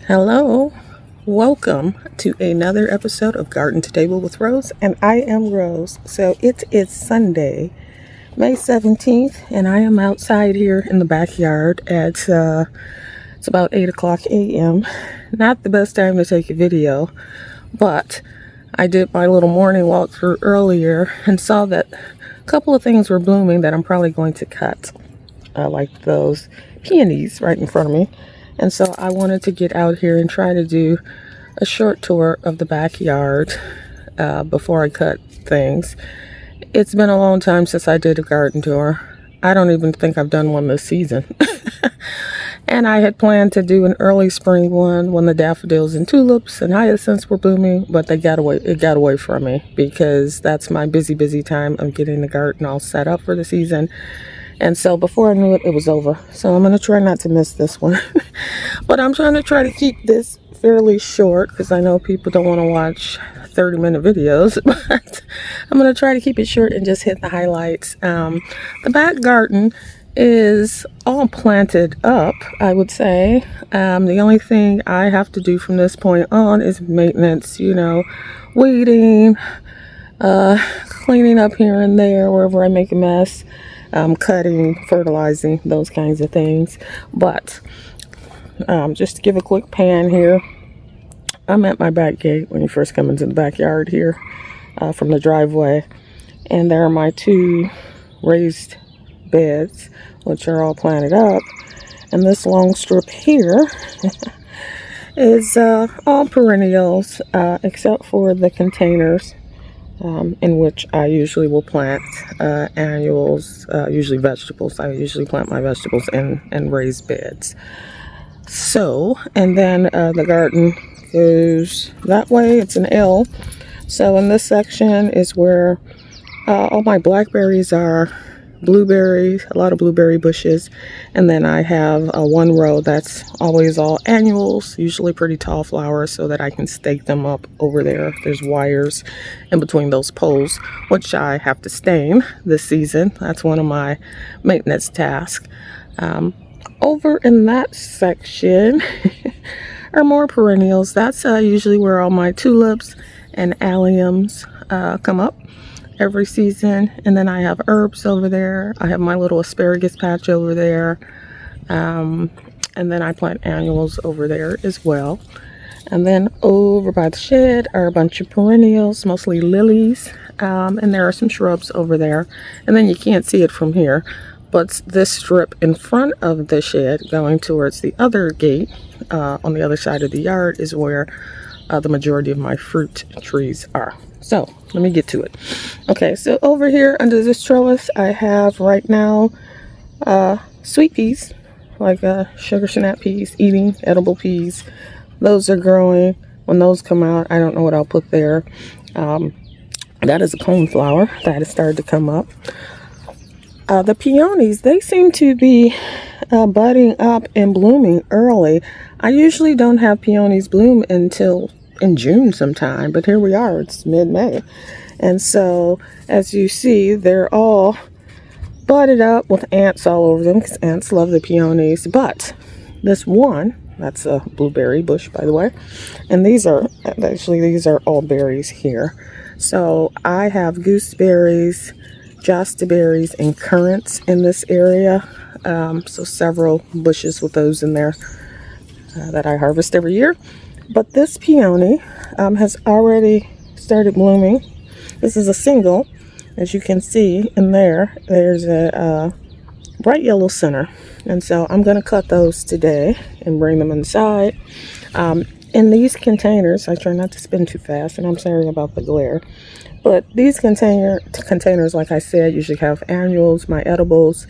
Hello, welcome to another episode of Garden to Table with Rose, and I am Rose. So it is Sunday, May 17th, and I am outside here in the backyard at it's about 8 o'clock a.m. Not the best time to take a video, but I did my little morning walk through earlier and saw that a couple of things were blooming that I'm probably going to cut, like those peonies right in front of me. And so I wanted to get out here and try to do a short tour of the backyard before I cut things. It's been a long time since I did a garden tour. I don't even think I've done one this season. And I had planned to do an early spring one when the daffodils and tulips and hyacinths were blooming, but it got away from me because that's my busy time of getting the garden all set up for the season. And so before I knew it, it was over. So I'm going to try not to miss this one. But I'm trying to try to keep this fairly short because I know people don't want to watch 30-minute videos. But I'm going to try to keep it short and just hit the highlights. The back garden is all planted up, I would say. The only thing I have to do from this point on is maintenance, weeding, cleaning up here and there wherever I make a mess. Cutting, fertilizing, those kinds of things. But just to give a quick pan here, I'm at my back gate when you first come into the backyard here from the driveway, and there are my two raised beds which are all planted up, and this long strip here is all perennials except for the containers in which I usually will plant annuals, usually vegetables. I usually plant my vegetables in raised beds. So, and then the garden goes that way. It's an L. So in this section is where all my blackberries are, blueberries, a lot of blueberry bushes, and then I have one row that's always all annuals, usually pretty tall flowers, so that I can stake them up over there. There's wires in between those poles, which I have to stain this season. That's one of my maintenance tasks. Over in that section are more perennials. That's usually where all my tulips and alliums come up every season. And then I have herbs over there. I have my little asparagus patch over there. And then I plant annuals over there as well. And then over by the shed are a bunch of perennials, mostly lilies. And there are some shrubs over there. And then you can't see it from here, but this strip in front of the shed going towards the other gate on the other side of the yard is where the majority of my fruit trees are. So let me get to it. Okay, so over here under this trellis, I have right now sweet peas, like sugar snap peas, eating edible peas. Those are growing. When those come out, I don't know what I'll put there. That is a coneflower that has started to come up. The peonies, they seem to be budding up and blooming early. I usually don't have peonies bloom until in June sometime, but here we are, it's mid-May. And so as you see, they're all budded up with ants all over them because ants love the peonies. But this one, that's a blueberry bush, by the way, and these are all berries here. So I have gooseberries, jostaberries, and currants in this area. So several bushes with those in there that I harvest every year. But this peony has already started blooming. This is a single. As you can see in there, there's a bright yellow center. And so I'm going to cut those today and bring them inside. In these containers, I try not to spin too fast, and I'm sorry about the glare. But these containers, like I said, usually have annuals, my edibles.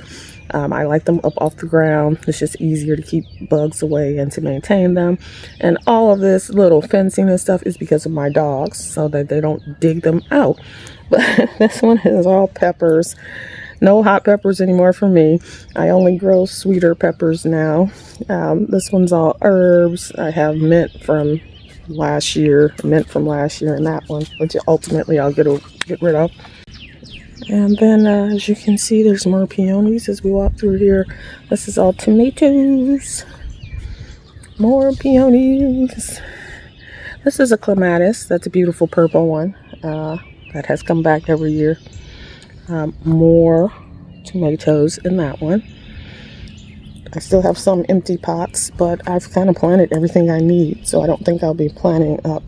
I like them up off the ground. It's just easier to keep bugs away and to maintain them. And all of this little fencing and stuff is because of my dogs, so that they don't dig them out. But this one is all peppers. No hot peppers anymore for me. I only grow sweeter peppers now. This one's all herbs. I have mint from last year, and that one, which ultimately I'll get rid of. And then as you can see, there's more peonies as we walk through here. This is all tomatoes. More peonies. This is a clematis. That's a beautiful purple one that has come back every year. More tomatoes in that one. I still have some empty pots, but I've kind of planted everything I need, so I don't think I'll be planting up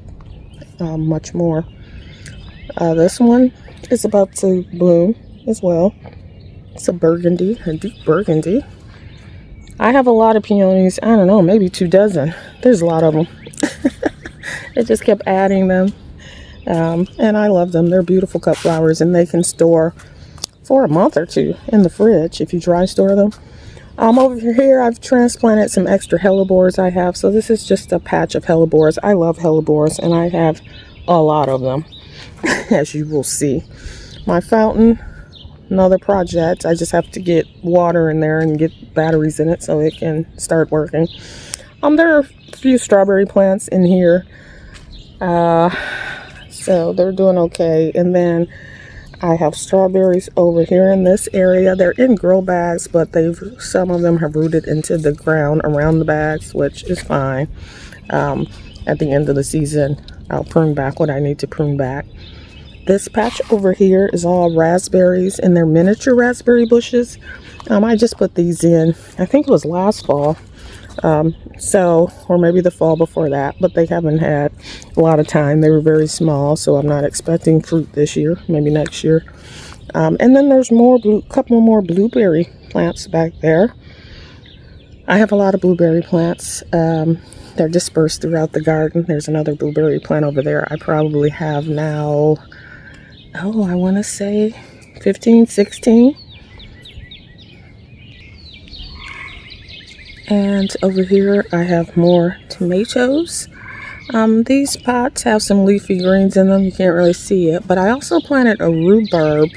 much more. This one is about to bloom as well. It's a burgundy, a deep burgundy. I have a lot of peonies. I don't know, maybe 24. There's a lot of them. It just kept adding them. And I love them. They're beautiful cut flowers, and they can store for a month or two in the fridge if you dry store them. Over here, I've transplanted some extra hellebores I have. So this is just a patch of hellebores. I love hellebores, and I have a lot of them, as you will see. My fountain, another project. I just have to get water in there and get batteries in it so it can start working. There are a few strawberry plants in here. So they're doing okay. And then I have strawberries over here in this area. They're in grow bags, but some of them have rooted into the ground around the bags, which is fine. At the end of the season, I'll prune back what I need to prune back. This patch over here is all raspberries, and they're miniature raspberry bushes. I just put these in, I think it was last fall. Or maybe the fall before that, but they haven't had a lot of time. They were very small, so I'm not expecting fruit this year, maybe next year. And then there's couple more blueberry plants back there. I have a lot of blueberry plants. They're dispersed throughout the garden. There's another blueberry plant over there. I probably have now, I want to say 15, 16. And over here I have more tomatoes. These pots have some leafy greens in them. You can't really see it. But I also planted a rhubarb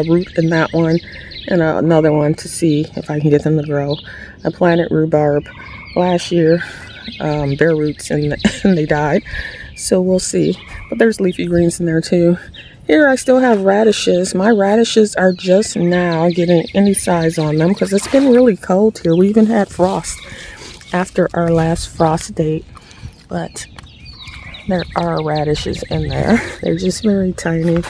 root in that one and another one to see if I can get them to grow. I planted rhubarb last year, bare roots, and they died. So we'll see. But there's leafy greens in there too. Here I still have radishes. My radishes are just now getting any size on them because it's been really cold here. We even had frost after our last frost date. But there are radishes in there. They're just very tiny.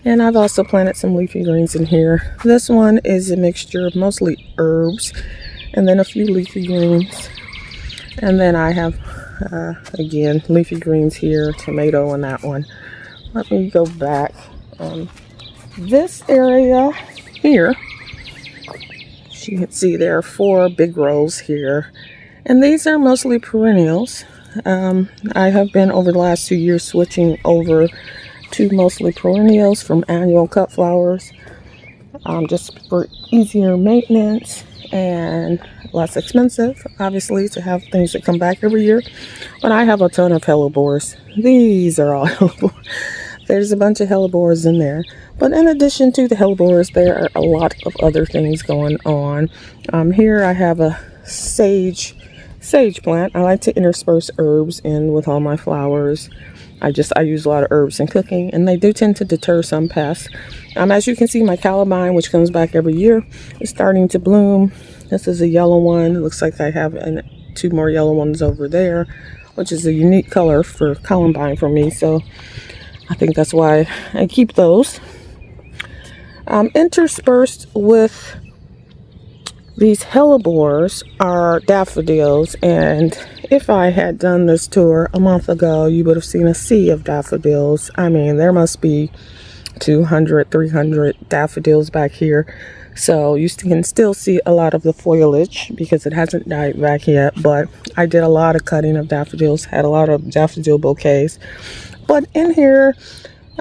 And I've also planted some leafy greens in here. This one is a mixture of mostly herbs and then a few leafy greens. And then I have, again, leafy greens here, tomato in that one. Let me go back. This area here, as you can see, there are 4 big rows here. And these are mostly perennials. I have been over the last 2 years switching over to mostly perennials from annual cut flowers, just for easier maintenance and less expensive, obviously, to have things that come back every year. But I have a ton of hellebores. These are all hellebores. There's a bunch of hellebores in there. But in addition to the hellebores, there are a lot of other things going on. Here I have a sage plant. I like to intersperse herbs in with all my flowers. I use a lot of herbs in cooking, and they do tend to deter some pests. As you can see, my columbine, which comes back every year, is starting to bloom. This is a yellow one. It looks like I have 2 more yellow ones over there, which is a unique color for columbine for me. So I think that's why I keep those. Interspersed with these hellebores are daffodils, and if I had done this tour a month ago, you would have seen a sea of daffodils. I mean, there must be 200, 300 daffodils back here. So you can still see a lot of the foliage because it hasn't died back yet, but I did a lot of cutting of daffodils, had a lot of daffodil bouquets. But in here,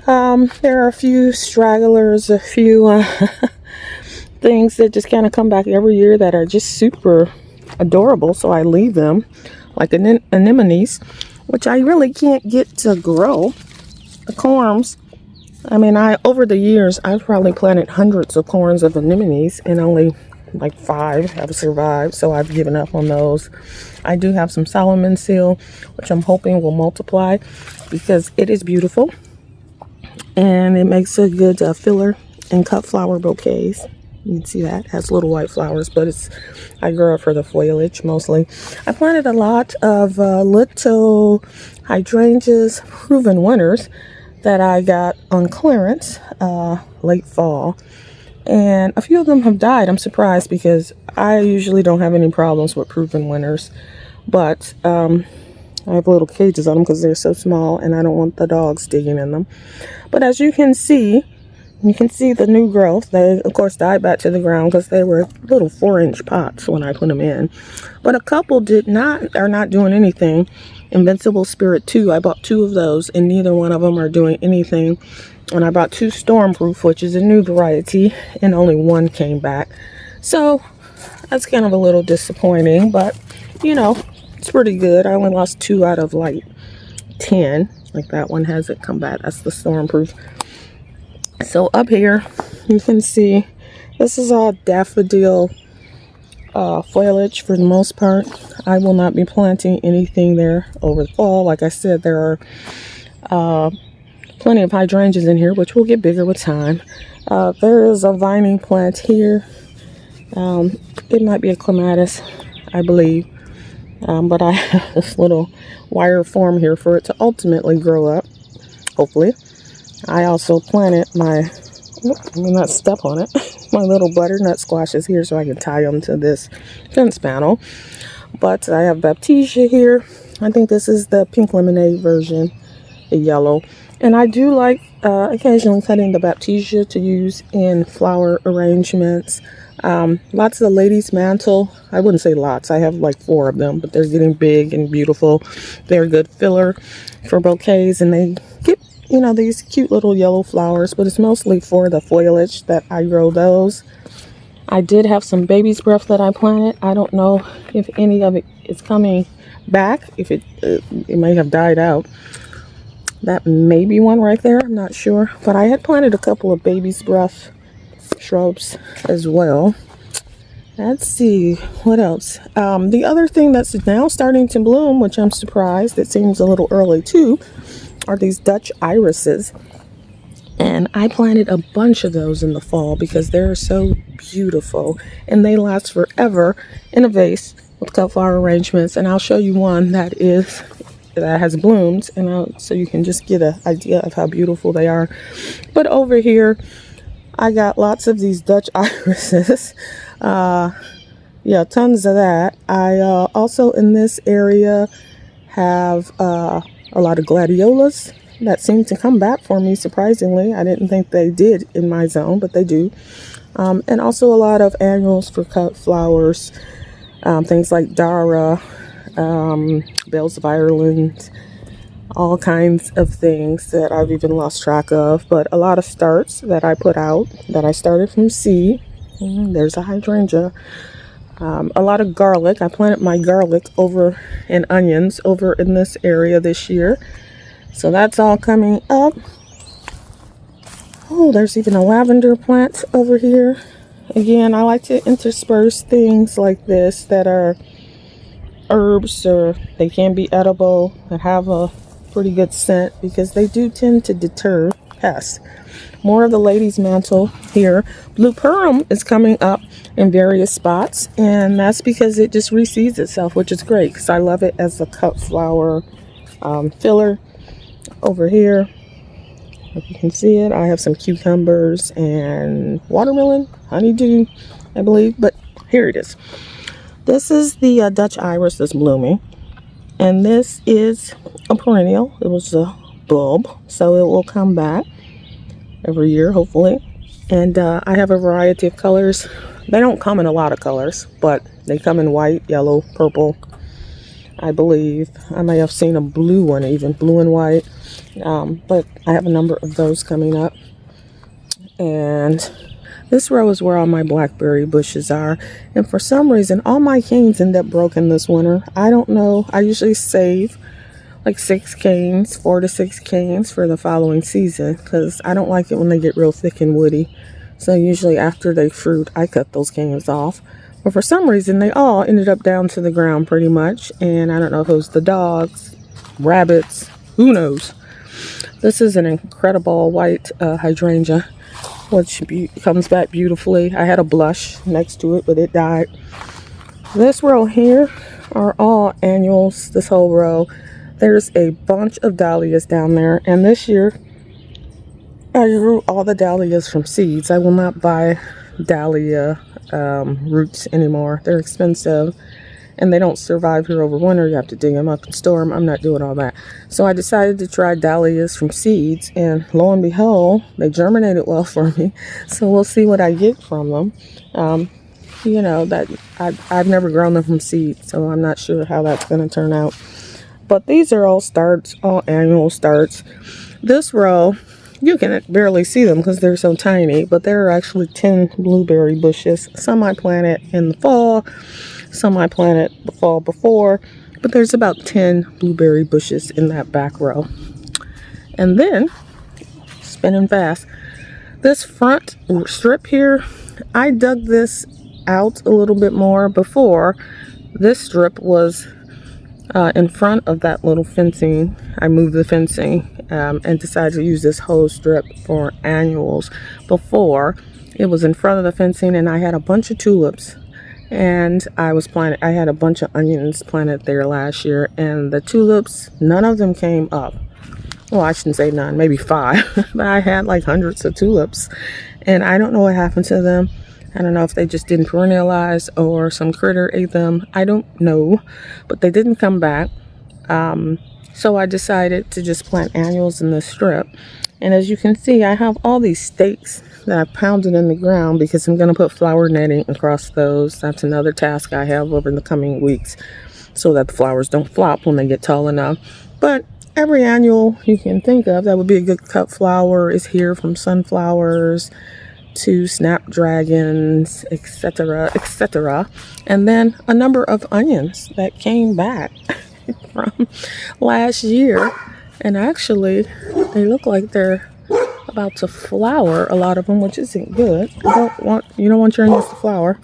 there are a few stragglers, a few things that just kind of come back every year that are just super adorable. So I leave them, like anemones, which I really can't get to grow. The corms, I mean, over the years, I've probably planted hundreds of corms of anemones, and only like 5 have survived, so I've given up on those. I do have some Solomon seal, which I'm hoping will multiply because it is beautiful, and it makes a good filler in cut flower bouquets. You can see that it has little white flowers, but I grow it for the foliage mostly. I planted a lot of little hydrangeas, proven winners, that I got on clearance late fall. And a few of them have died. I'm surprised because I usually don't have any problems with proven winners. But I have little cages on them because they're so small and I don't want the dogs digging in them. But as you can see the new growth. They, of course, died back to the ground because they were little 4-inch pots when I put them in. But a couple are not doing anything. Invincible Spirit 2, I bought 2 of those and neither one of them are doing anything. And I bought 2 Stormproof, which is a new variety, and only 1 came back. So that's kind of a little disappointing, but it's pretty good. I only lost 2 out of like 10. Like that one hasn't come back. That's the Stormproof. So up here, you can see this is all daffodil foliage for the most part. I will not be planting anything there over the fall. Like I said, there are plenty of hydrangeas in here, which will get bigger with time. There is a vining plant here. It might be a clematis, I believe. But I have this little wire form here for it to ultimately grow up, hopefully. I also planted my little butternut squashes here so I can tie them to this fence panel. But I have Baptisia here. I think this is the pink lemonade version, the yellow. And I do like occasionally cutting the Baptisia to use in flower arrangements. Lots of the ladies' mantle. I wouldn't say lots. I have like 4 of them, but they're getting big and beautiful. They're a good filler for bouquets, and they get these cute little yellow flowers, but it's mostly for the foliage that I grow those. I did have some baby's breath that I planted. I don't know if any of it is coming back. If it may have died out. That may be one right there. I'm not sure. But I had planted a couple of baby's breath shrubs as well. Let's see what else. The other thing that's now starting to bloom, which I'm surprised, it seems a little early too, are these Dutch irises. And I planted a bunch of those in the fall because they're so beautiful and they last forever in a vase with cut flower arrangements. And I'll show you one that has bloomed, and so you can just get an idea of how beautiful they are. But over here I got lots of these Dutch irises. Tons of that. I also in this area have a lot of gladiolas that seem to come back for me, surprisingly. I didn't think they did in my zone, but they do. And also a lot of annuals for cut flowers, things like Dara, Bells of Ireland, all kinds of things that I've even lost track of. But a lot of starts that I put out that I started from seed. There's a hydrangea. A lot of garlic. I planted my garlic over and onions over in this area this year. So that's all coming up. Oh, there's even a lavender plant over here. Again, I like to intersperse things like this that are herbs, or they can be edible, that have a pretty good scent, because they do tend to deter pests. More of the ladies' mantle here. Blue Perum is coming up in various spots, and that's because it just reseeds itself, which is great because I love it as a cut flower filler. Over here, if you can see it, I have some cucumbers and watermelon, honeydew, I believe, but here it is. This is the Dutch iris that's blooming, and this is a perennial. It was a bulb, so it will come back every year, hopefully. And I have a variety of colors. They don't come in a lot of colors, but they come in white, yellow, purple, I believe. I may have seen a blue one, even blue and white. But I have a number of those coming up. And this row is where all my blackberry bushes are. And for some reason, all my canes end up broken this winter. I don't know. I usually save like 6 canes, 4 to 6 canes for the following season, because I don't like it when they get real thick and woody. So usually after they fruit, I cut those canes off. But for some reason, they all ended up down to the ground pretty much. And I don't know if it was the dogs, rabbits, who knows. This is an incredible white hydrangea. which comes back beautifully. I had a blush next to it, but it died. This row here are all annuals, this whole row. There's a bunch of dahlias down there, and this year I grew all the dahlias from seeds. I will not buy dahlia roots anymore. They're expensive, and they don't survive here over winter. You have to dig them up and store them. I'm not doing all that. So I decided to try dahlias from seeds, and lo and behold, they germinated well for me. So we'll see what I get from them. You know, that I've never grown them from seeds, so I'm not sure how that's going to turn out. But these are all starts, all annual starts. This row, you can barely see them because they're so tiny, but there are actually 10 blueberry bushes. Some I planted in the fall, some I planted the fall before, but there's about 10 blueberry bushes in that back row. And then, spinning fast, this front strip here, I dug this out a little bit more before. This strip was in front of that little fencing. I moved the fencing and decided to use this whole strip for annuals. Before, it was in front of the fencing, and I had a bunch of tulips, and I had a bunch of onions planted there last year, and the tulips, none of them came up. Well, I shouldn't say none, maybe 5, but I had like hundreds of tulips, and I don't know what happened to them. I don't know if they just didn't perennialize or some critter ate them. I don't know, but they didn't come back. So I decided to just plant annuals in this strip. And as you can see, I have all these stakes that I pounded in the ground because I'm going to put flower netting across those. That's another task I have over the coming weeks so that the flowers don't flop when they get tall enough. But every annual you can think of that would be a good cut flower is here, from sunflowers to snapdragons, etc., etc. And then a number of onions that came back from last year, and actually they look like they're about to flower, a lot of them, which isn't good. You don't want your onions to flower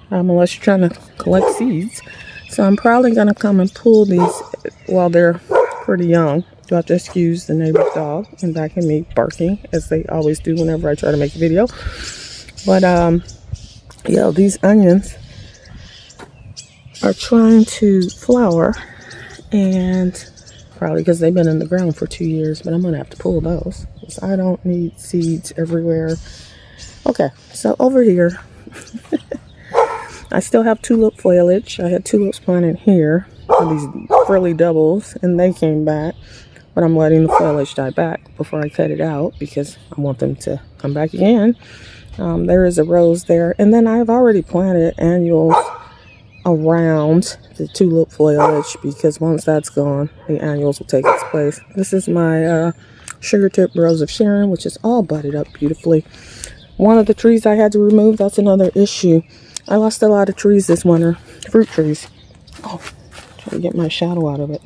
unless you're trying to collect seeds. So I'm probably going to come and pull these while they're pretty young. You'll have to excuse the neighbor's dog and back at me barking, as they always do whenever I try to make a video. But yeah, these onions are trying to flower, and probably because they've been in the ground for 2 years, but I'm gonna have to pull those because I don't need seeds everywhere. Okay, so over here I still have tulip foliage. I had tulips planted here, these frilly doubles, and they came back. But I'm letting the foliage die back before I cut it out because I want them to come back again. There is a rose there. And then I've already planted annuals around the tulip foliage because once that's gone, the annuals will take its place. This is my sugar tip rose of Sharon, which is all budded up beautifully. One of the trees I had to remove, that's another issue. I lost a lot of trees this winter, fruit trees. Oh, try to get my shadow out of it.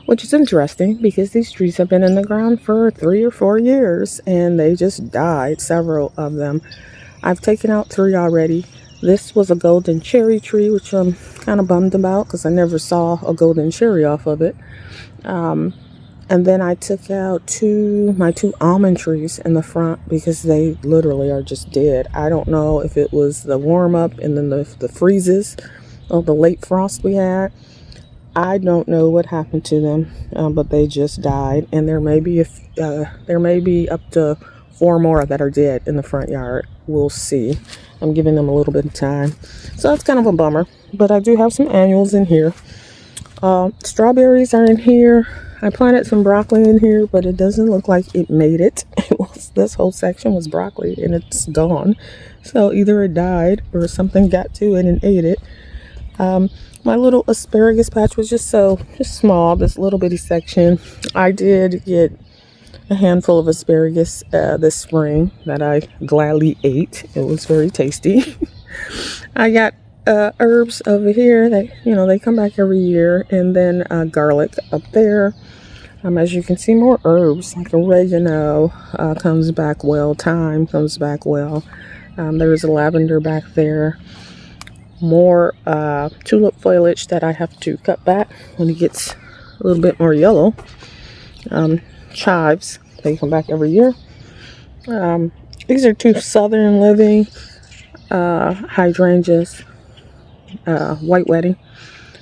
Which is interesting because these trees have been in the ground for 3 or 4 years and they just died, several of them. I've taken out 3 already. This was a golden cherry tree, which I'm kind of bummed about because I never saw a golden cherry off of it. And then I took out my 2 almond trees in the front because they literally are just dead. I don't know if it was the warm up and then the freezes or the late frost we had. I don't know what happened to them, but they just died, and there may be up to 4 more that are dead in the front yard. We'll see. I'm giving them a little bit of time, so that's kind of a bummer. But I do have some annuals in here. Strawberries are in here. I planted some broccoli in here, but it doesn't look like it made it. This whole section was broccoli, and it's gone. So either it died or something got to it and ate it. My little asparagus patch was just small, this little bitty section. I did get a handful of asparagus this spring that I gladly ate. It was very tasty. I got herbs over here that, they come back every year, and then garlic up there. As you can see, more herbs like oregano comes back well, thyme comes back well. There's a lavender back there. More tulip foliage that I have to cut back when it gets a little bit more yellow. Chives, they come back every year. These are two southern living hydrangeas, white wedding.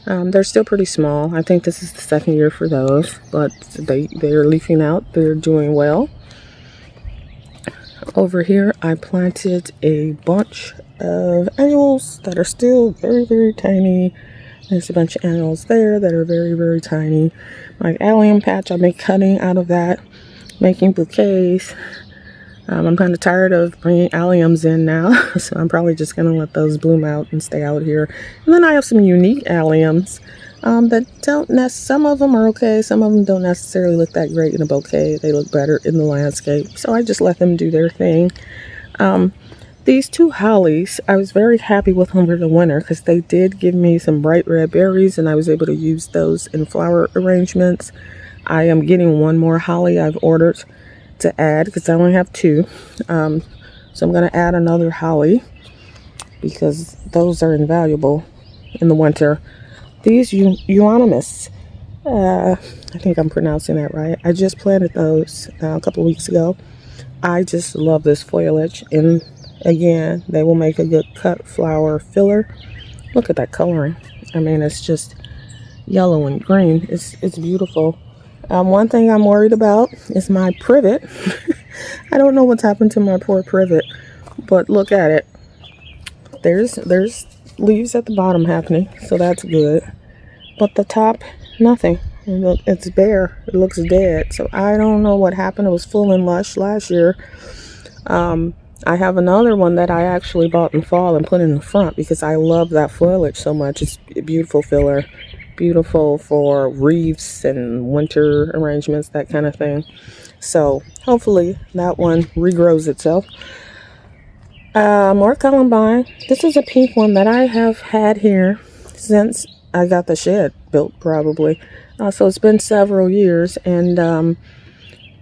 They're still pretty small. I think this is the second year for those, but they're leafing out. They're doing well. Over here, I planted a bunch of annuals that are still very, very tiny. There's a bunch of annuals there that are very, very tiny. My allium patch, I've been cutting out of that, making bouquets. I'm kind of tired of bringing alliums in now, so I'm probably just going to let those bloom out and stay out here. And then I have some unique alliums that don't some of them are okay, some of them don't necessarily look that great in a bouquet. They look better in the landscape, so I just let them do their thing. These two hollies, I was very happy with them over the winter because they did give me some bright red berries, and I was able to use those in flower arrangements. I am getting one more holly I've ordered to add because I only have two. So I'm going to add another holly because those are invaluable in the winter. These euonymus, I think I'm pronouncing that right. I just planted those a couple of weeks ago. I just love this foliage, and again, they will make a good cut flower filler. Look at that coloring. I mean, it's just yellow and green. It's beautiful. One thing I'm worried about is my privet. I don't know what's happened to my poor privet, but look at it. There's leaves at the bottom happening, so that's good. But the top, nothing. It's bare. It looks dead. So I don't know what happened. It was full and lush last year. I have another one that I actually bought in fall and put in the front because I love that foliage so much. It's a beautiful filler. Beautiful for wreaths and winter arrangements, that kind of thing. So hopefully that one regrows itself. More columbine. This is a pink one that I have had here since I got the shed built, probably. So it's been several years, and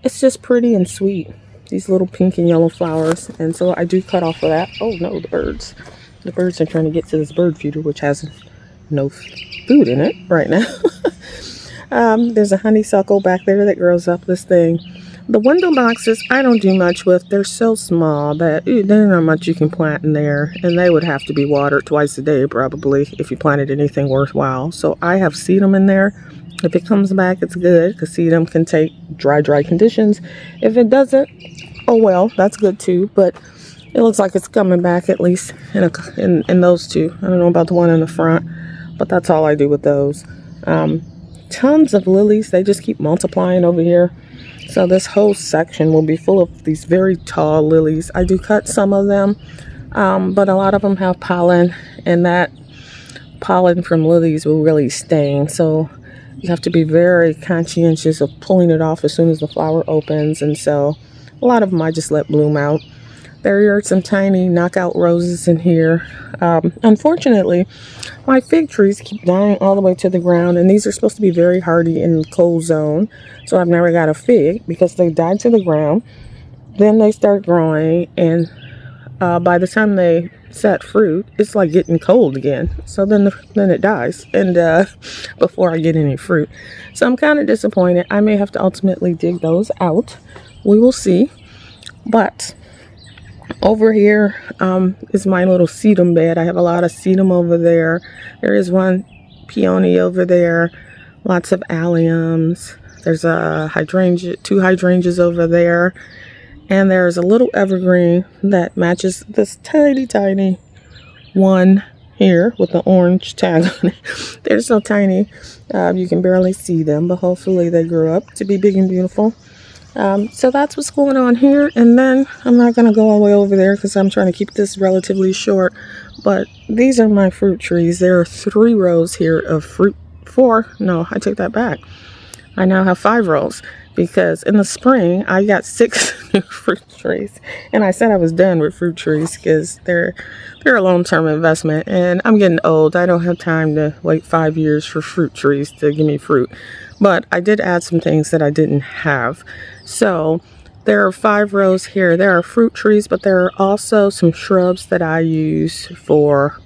it's just pretty and sweet. These little pink and yellow flowers, and so I do cut off of that. Oh no, the birds are trying to get to this bird feeder, which has no food in it right now. There's a honeysuckle back there that grows up this thing. The window boxes I don't do much with. They're so small that there's not much you can plant in there, and they would have to be watered twice a day probably if you planted anything worthwhile. So I have sedum in there. If it comes back, it's good because sedum can take dry conditions. If it doesn't, oh well, that's good too. But it looks like it's coming back, at least in those two. I don't know about the one in the front, but that's all I do with those. Tons of lilies. They just keep multiplying over here. So this whole section will be full of these very tall lilies. I do cut some of them, but a lot of them have pollen, and that pollen from lilies will really sting. So you have to be very conscientious of pulling it off as soon as the flower opens. And so a lot of them I just let bloom out. There are some tiny knockout roses in here. Unfortunately, my fig trees keep dying all the way to the ground, and these are supposed to be very hardy in the cold zone. So I've never got a fig because they die to the ground. Then they start growing, and by the time they set fruit, it's like getting cold again. So then it dies, and before I get any fruit. So I'm kind of disappointed. I may have to ultimately dig those out. We will see. But over here is my little sedum bed. I have a lot of sedum over there. There is one peony over there. Lots of alliums. There's a hydrangea, two hydrangeas over there. And there's a little evergreen that matches this tiny one here with the orange tag on it. They're so tiny. You can barely see them, but hopefully they grow up to be big and beautiful. So that's what's going on here. And then I'm not going to go all the way over there because I'm trying to keep this relatively short. But these are my fruit trees. There are 3 rows here of fruit. 4. No, I take that back. I now have 5 rows because in the spring I got 6 new fruit trees. And I said I was done with fruit trees because they're a long-term investment. And I'm getting old. I don't have time to wait 5 years for fruit trees to give me fruit. But I did add some things that I didn't have. So there are 5 rows here. There are fruit trees, but there are also some shrubs that I use for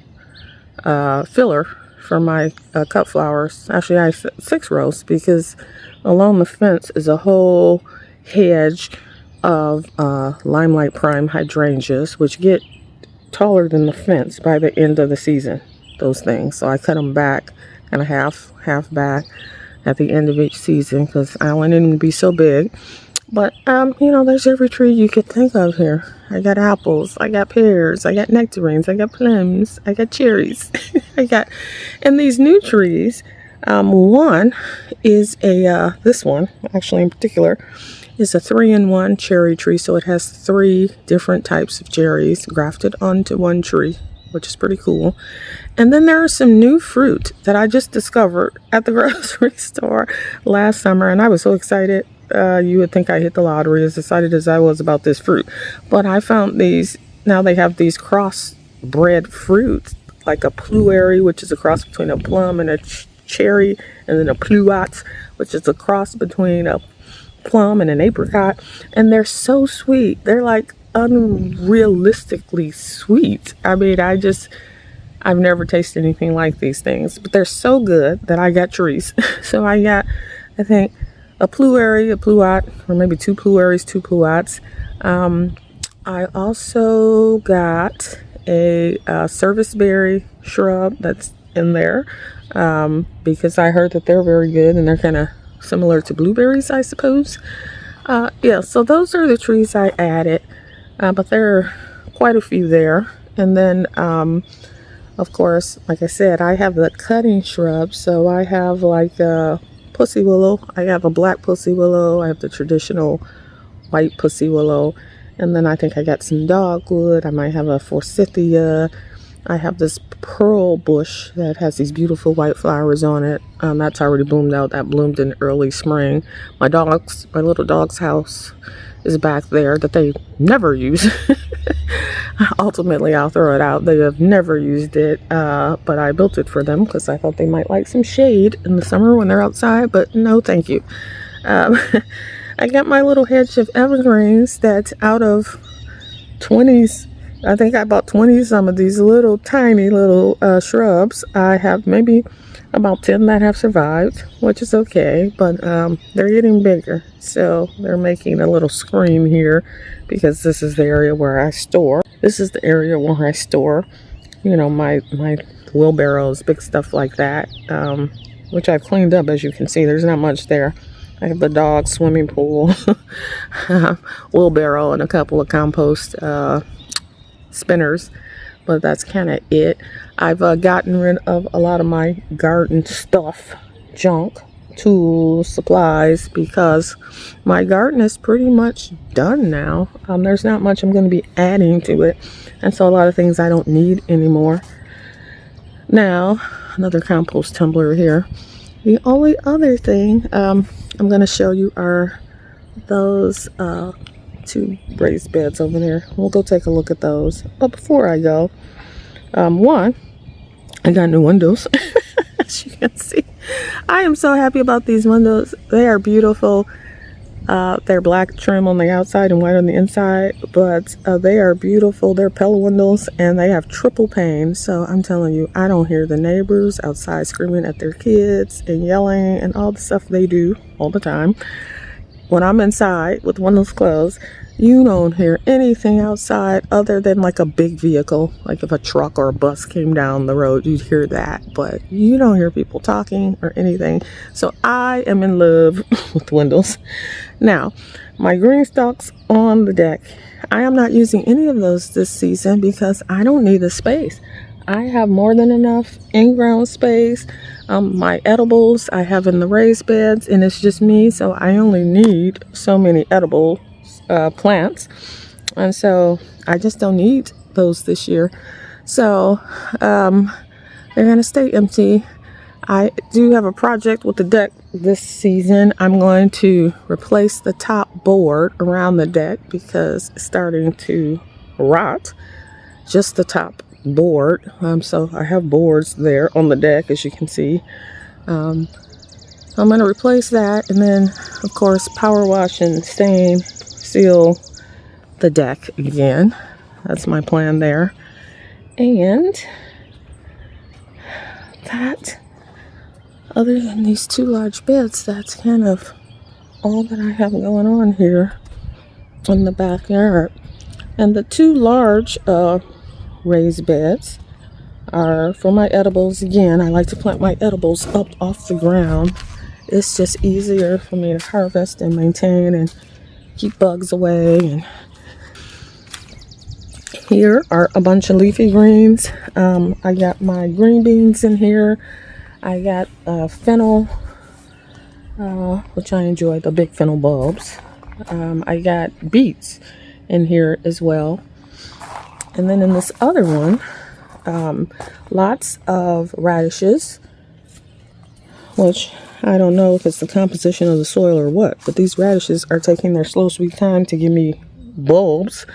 filler for my cut flowers. Actually, I have 6 rows because along the fence is a whole hedge of Limelight Prime hydrangeas, which get taller than the fence by the end of the season, those things. So I cut them back, kind of half back at the end of each season because I wanted them to be so big. But, there's every tree you could think of here. I got apples, I got pears, I got nectarines, I got plums, I got cherries. And these new trees, one is this one, actually in particular, is a 3-in-1 cherry tree. So it has 3 different types of cherries grafted onto one tree, which is pretty cool. And then there are some new fruit that I just discovered at the grocery store last summer, and I was so excited. You would think I hit the lottery, as excited as I was about this fruit. But I found these, now they have these cross-bred fruits, like a pluery, which is a cross between a plum and a cherry, and then a pluots, which is a cross between a plum and an apricot. And they're so sweet. They're like unrealistically sweet. I mean, I've never tasted anything like these things, but they're so good that I got trees. So I got, I think, a pluery, a pluot, or maybe 2 plueries, 2 pluots. I also got a serviceberry shrub that's in there because I heard that they're very good and they're kind of similar to blueberries, I suppose. So those are the trees I added, but there are quite a few there. And then, of course, like I said, I have the cutting shrubs. So I have like pussy willow. I have a black pussy willow. I have the traditional white pussy willow. And then I think I got some dogwood. I might have a forsythia. I have this pearl bush that has these beautiful white flowers on it. That's already bloomed out. That bloomed in early spring. My little dog's house is back there that they never use. Ultimately, I'll throw it out. They have never used it, but I built it for them because I thought they might like some shade in the summer when they're outside, but no, thank you. I got my little hedge of evergreens that's out of 20s. I think I bought 20 some of these little tiny little shrubs. I have maybe about 10 that have survived, which is okay, but they're getting bigger. So they're making a little screen here because this is the area where I store. This is the area where I store, my wheelbarrows, big stuff like that, which I've cleaned up. As you can see, there's not much there. I have the dog swimming pool, wheelbarrow, and a couple of compost spinners, but that's kind of it. I've gotten rid of a lot of my garden stuff, junk, tools, supplies, because my garden is pretty much done now. There's not much I'm going to be adding to it, and so a lot of things I don't need anymore. Now, another compost tumbler here. The only other thing I'm going to show you are those 2 raised beds over there. We'll go take a look at those. But before I go, one, I got new windows. As you can see, I am so happy about these windows. They are beautiful. They're black trim on the outside and white on the inside, but they are beautiful. They're Pella windows and they have triple pane. So I'm telling you, I don't hear the neighbors outside screaming at their kids and yelling and all the stuff they do all the time. When I'm inside with windows closed, you don't hear anything outside other than like a big vehicle. Like if a truck or a bus came down the road, you'd hear that, but you don't hear people talking or anything. So I am in love with windows. Now, my green stalks on the deck, I am not using any of those this season because I don't need the space. I have more than enough in-ground space. My edibles I have in the raised beds, and it's just me, so I only need so many edible plants, and so I just don't need those this year. So they're gonna stay empty. I do have a project with the deck this season. I'm going to replace the top board around the deck because it's starting to rot. Just the top board. So I have boards there on the deck, as you can see. I'm going to replace that, and then of course power wash and stain seal the deck again. That's my plan there. And that, other than these 2 large beds, that's kind of all that I have going on here. in the backyard. And the two large raised beds are for my edibles. Again, I like to plant my edibles up off the ground. It's just easier for me to harvest and maintain and keep bugs away. And here are a bunch of leafy greens. I got my green beans in here. I got fennel, which I enjoy, the big fennel bulbs. I got beets in here as well. And then in this other one, lots of radishes, which I don't know if it's the composition of the soil or what, but these radishes are taking their slow sweet time to give me bulbs.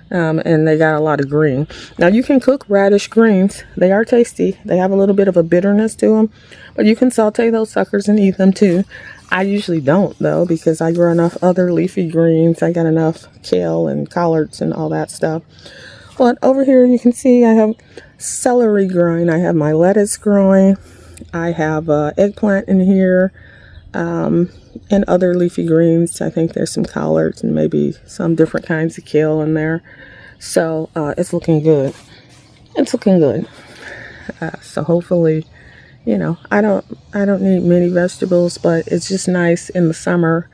And they got a lot of green. Now you can cook radish greens. They are tasty. They have a little bit of a bitterness to them, but you can saute those suckers and eat them too. I usually don't though, because I grow enough other leafy greens. I got enough kale and collards and all that stuff. But over here you can see I have celery growing. I have my lettuce growing. I have eggplant in here. And other leafy greens. I think there's some collards and maybe some different kinds of kale in there. So it's looking good. It's looking good. So hopefully, you know, I don't need many vegetables, but it's just nice in the summer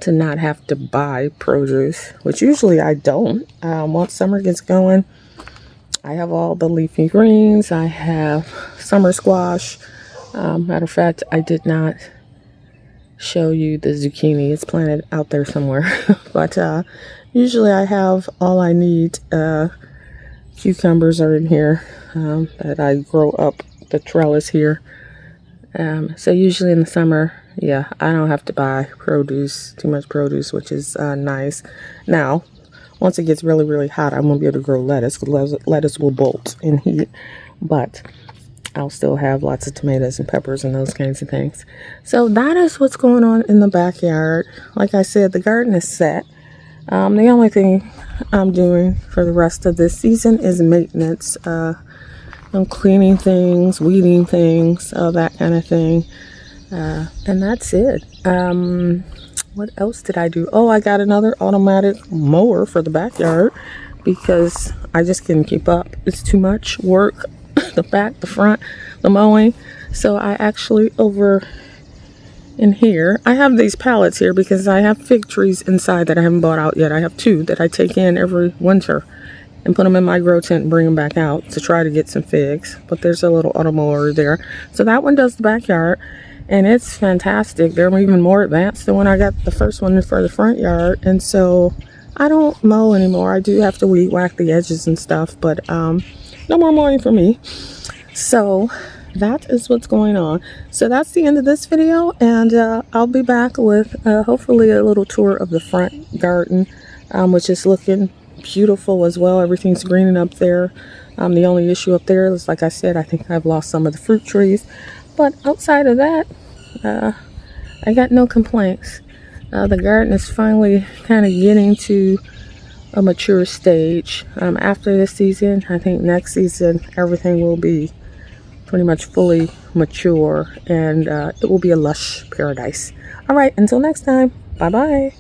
to not have to buy produce, which usually I don't. Once summer gets going, I have all the leafy greens. I have summer squash. Matter of fact, I did not show you the zucchini. It's planted out there somewhere. But usually I have all I need. Cucumbers are in here that I grow up the trellis here. So usually in the summer, yeah, I don't have to buy too much produce, which is nice. Now, once it gets really, really hot, I won't be able to grow lettuce, because lettuce will bolt in heat. But I'll still have lots of tomatoes and peppers and those kinds of things. So that is what's going on in the backyard. Like I said, the garden is set. The only thing I'm doing for the rest of this season is maintenance. I'm cleaning things, weeding things, that kind of thing. And that's it. What else did I do? Oh, I got another automatic mower for the backyard because I just couldn't keep up. It's too much work. The back, the front, the mowing. So I actually over in here, I have these pallets here because I have fig trees inside that I haven't bought out yet. I have 2 that I take in every winter and put them in my grow tent and bring them back out to try to get some figs. But there's a little auto mower there. So that one does the backyard and it's fantastic. They're even more advanced than when I got the first one for the front yard. And so I don't mow anymore. I do have to weed whack the edges and stuff, but no more mowing for me. So that is what's going on. So that's the end of this video, and I'll be back with hopefully a little tour of the front garden, which is looking beautiful as well. Everything's greening up there. The only issue up there is, like I said, I think I've lost some of the fruit trees, but outside of that, I got no complaints. The garden is finally kind of getting to a mature stage. After this season, I think next season everything will be pretty much fully mature and it will be a lush paradise. All right, until next time, bye bye.